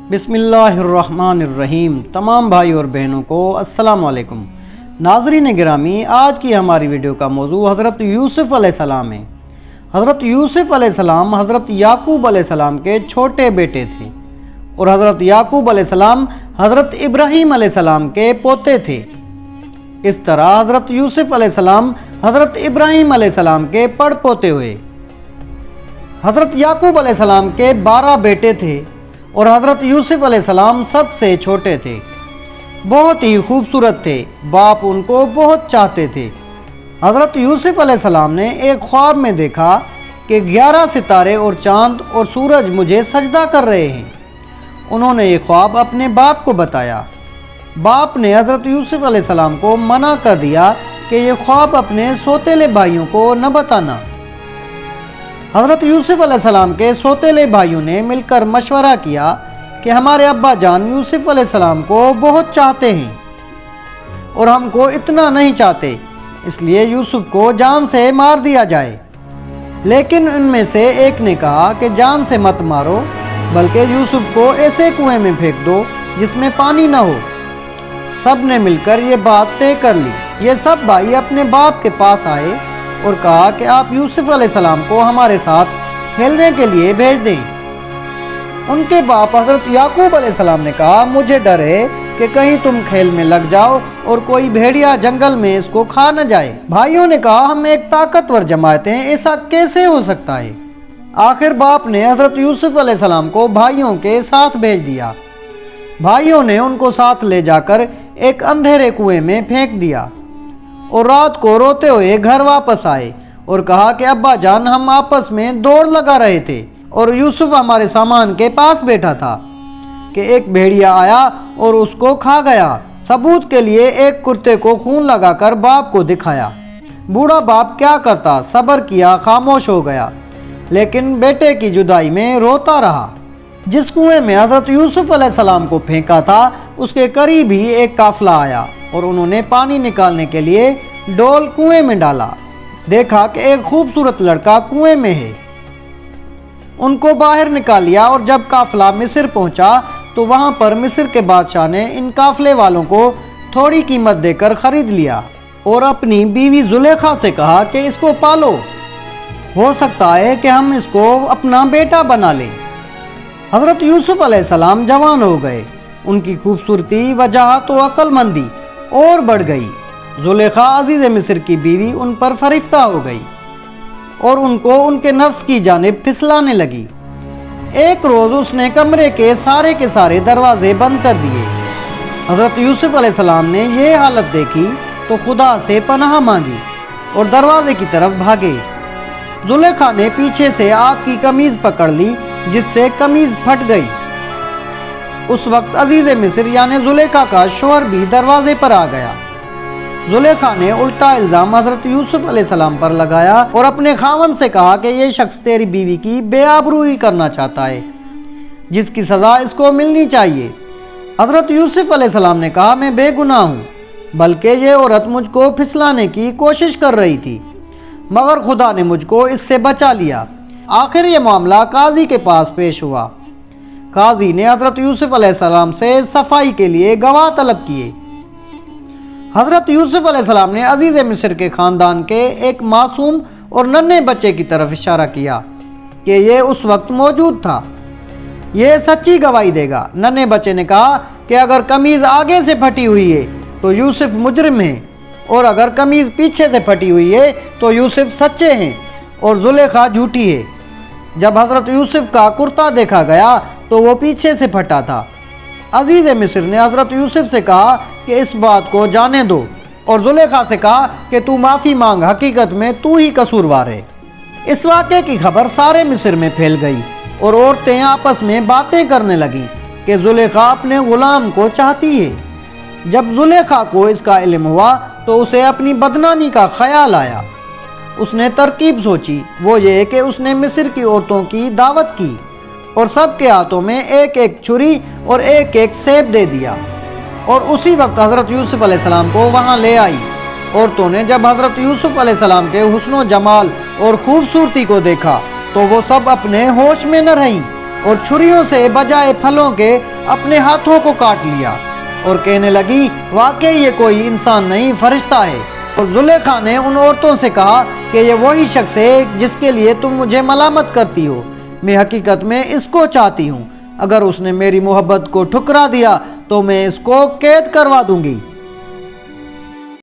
बिस्मिल्लाहिर्रहमानिर्रहीम। तमाम भाई और बहनों को अस्सलाम वालेकुम। नाज़रीन गिरामी, आज की हमारी वीडियो का मौजू हज़रत यूसुफ़ अलैहिस्सलाम है। हज़रत यूसुफ़ अलैहिस्सलाम हज़रत याकूब अलैहिस्सलाम के छोटे बेटे थे और हज़रत याकूब अलैहिस्सलाम हज़रत इब्राहीम अलैहिस्सलाम के पोते थे। इस तरह हज़रत यूसुफ़ अलैहिस्सलाम हज़रत इब्राहीम अलैहिस्सलाम के पड़पोते हुए। हज़रत याकूब अलैहिस्सलाम के 12 बेटे थे और हज़रत यूसुफ़ अलैहिस्सलाम सबसे छोटे थे। बहुत ही खूबसूरत थे, बाप उनको बहुत चाहते थे। हज़रत यूसुफ़ अलैहिस्सलाम ने एक ख्वाब में देखा कि 11 सितारे और चाँद और सूरज मुझे सजदा कर रहे हैं। उन्होंने ये ख्वाब अपने बाप को बताया। बाप ने हज़रत यूसुफ़ अलैहिस्सलाम को मना कर दिया कि ये ख्वाब अपने सौतेले भाइयों को न बताना। हज़रत यूसुफ़ अलैहिस्सलाम के सौतेले भाइयों ने मिलकर मशवरा किया कि हमारे अब्बा जान यूसुफ़ अलैहिस्सलाम को बहुत चाहते हैं और हमको इतना नहीं चाहते, इसलिए यूसुफ़ को जान से मार दिया जाए। लेकिन उनमें से एक ने कहा कि जान से मत मारो, बल्कि यूसुफ़ को ऐसे कुएं में फेंक दो जिसमें पानी न हो। सब ने मिलकर ये बात तय कर ली। ये सब भाई अपने बाप के पास आए और कहा कि आप यूसुफ़ अलैहिस्सलाम को हमारे साथ खेलने के लिए भेज दें। उनके बाप हज़रत याकूब अलैहिस्सलाम ने कहा, मुझे डर है कि कहीं तुम खेल में लग जाओ और कोई भेड़िया जंगल में इसको खा न जाए। भाइयों ने कहा, हम एक ताकतवर जमात हैं, ऐसा कैसे हो सकता है। आखिर बाप ने हज़रत यूसुफ़ अलैहिस्सलाम को भाइयों के साथ भेज दिया। भाइयों ने उनको साथ ले जाकर एक अंधेरे कुएं में फेंक दिया और रात को रोते हुए घर वापस आए और कहा कि अब्बा जान, हम आपस में दौड़ लगा रहे थे और यूसुफ़ हमारे सामान के पास बैठा था कि एक भेड़िया आया और उसको खा गया। सबूत के लिए एक कुत्ते को खून लगाकर बाप को दिखाया। बूढ़ा बाप क्या करता, सब्र किया, खामोश हो गया, लेकिन बेटे की जुदाई में रोता रहा। जिस कुएं में हज़रत यूसुफ़ अलैहिस्सलाम को फेंका था, उसके करीब ही एक काफ़िला आया और उन्होंने पानी निकालने के लिए डोल कुएं में डाला। देखा कि एक खूबसूरत लड़का कुएं में है। उनको बाहर निकाल लिया और जब काफ़िला मिस्र पहुंचा तो वहां पर मिस्र के बादशाह ने इन काफ़िले वालों को थोड़ी कीमत देकर ख़रीद लिया और अपनी बीवी जुलेखा से कहा कि इसको पालो, हो सकता है कि हम इसको अपना बेटा बना लें। हज़रत यूसुफ़ अलैहिस्सलाम जवान हो गए। उनकी खूबसूरती, वजाहत और अक्लमंदी और बढ़ गई। जुलेखा अजीज़ मिस्र की बीवी उन पर फरिफ्ता हो गई और उनको उनके नफ्स की जानिब फिसलाने लगी। एक रोज़ उसने कमरे के सारे दरवाजे बंद कर दिए। हज़रत यूसुफ़ अलैहिस्सलाम ने ये हालत देखी तो खुदा से पनाह मांगी और दरवाजे की तरफ भागे। जुलेखा ने पीछे से आपकी कमीज़ पकड़ ली, जिससे कमीज़ फट गई। उस वक्त अजीज़ मिस्र यानी जुलेखा का शौहर भी दरवाजे पर आ गया। जुलेखा ने उल्टा इल्ज़ाम हज़रत यूसुफ़ अलैहिस्सलाम पर लगाया और अपने खावंद से कहा कि ये शख्स तेरी बीवी की बेआबरूई करना चाहता है, जिसकी सज़ा इसको मिलनी चाहिए। हज़रत यूसुफ़ अलैहिस्सलाम ने कहा, मैं बेगुनाह हूँ, बल्कि ये औरत मुझको फिसलाने की कोशिश कर रही थी, मगर खुदा ने मुझको इससे बचा लिया। आखिर ये मामला काजी के पास पेश हुआ। काजी ने हज़रत यूसुफ़ अलैहिस्सलाम से सफाई के लिए गवाह तलब किए। हज़रत यूसुफ़ अलैहिस्सलाम ने अजीज़ मिस्र के ख़ानदान के एक मासूम और नन्हे बच्चे की तरफ इशारा किया कि ये उस वक्त मौजूद था। ये सच्ची गवाही देगा। नन्हे बच्चे ने कहा कि अगर कमीज़ आगे से फटी हुई है तो यूसुफ़ मुजरिम है और अगर कमीज़ पीछे से फटी हुई है तो यूसुफ़ सच्चे हैं और जुलेखा झूठी है। जब हज़रत यूसुफ़ का कुर्ता देखा गया तो वो पीछे से फटा था। अजीज़ मिस्र ने हज़रत यूसुफ़ से कहा कि इस बात को जाने दो और जुलेखा से कहा कि तू माफ़ी मांग, हकीकत में तू ही कसूरवार है। इस वाक़े की खबर सारे मिस्र में फैल गई और औरतें आपस में बातें करने लगीं कि जुलेखा अपने ग़ुलाम को चाहती है। जब जुलेखा को इसका इल्म हुआ तो उसे अपनी बदनामी का ख्याल आया। उसने तरकीब सोची, वो ये कि उसने मिस्र की औरतों की दावत की और सबके हाथों में एक एक छुरी और एक एक सेब दे दिया और उसी वक्त हज़रत यूसुफ़ अलैहिस्सलाम को वहाँ ले आई। औरतों ने जब हज़रत यूसुफ़ अलैहिस्सलाम के हुस्न जमाल और खूबसूरती को देखा तो वो सब अपने होश में न रहीं और छुरियों से बजाय फलों के اپنے ہاتھوں کو کاٹ لیا اور کہنے لگی واقعی یہ کوئی انسان نہیں فرشتہ ہے۔ اور زلیخا نے ان عورتوں سے کہا کہ یہ وہی شخص ہے جس کے لیے تم مجھے ملامت کرتی ہو، میں حقیقت میں اس کو چاہتی ہوں، اگر اس نے میری محبت کو ٹھکرا دیا تو میں اس کو قید کروا دوں گی۔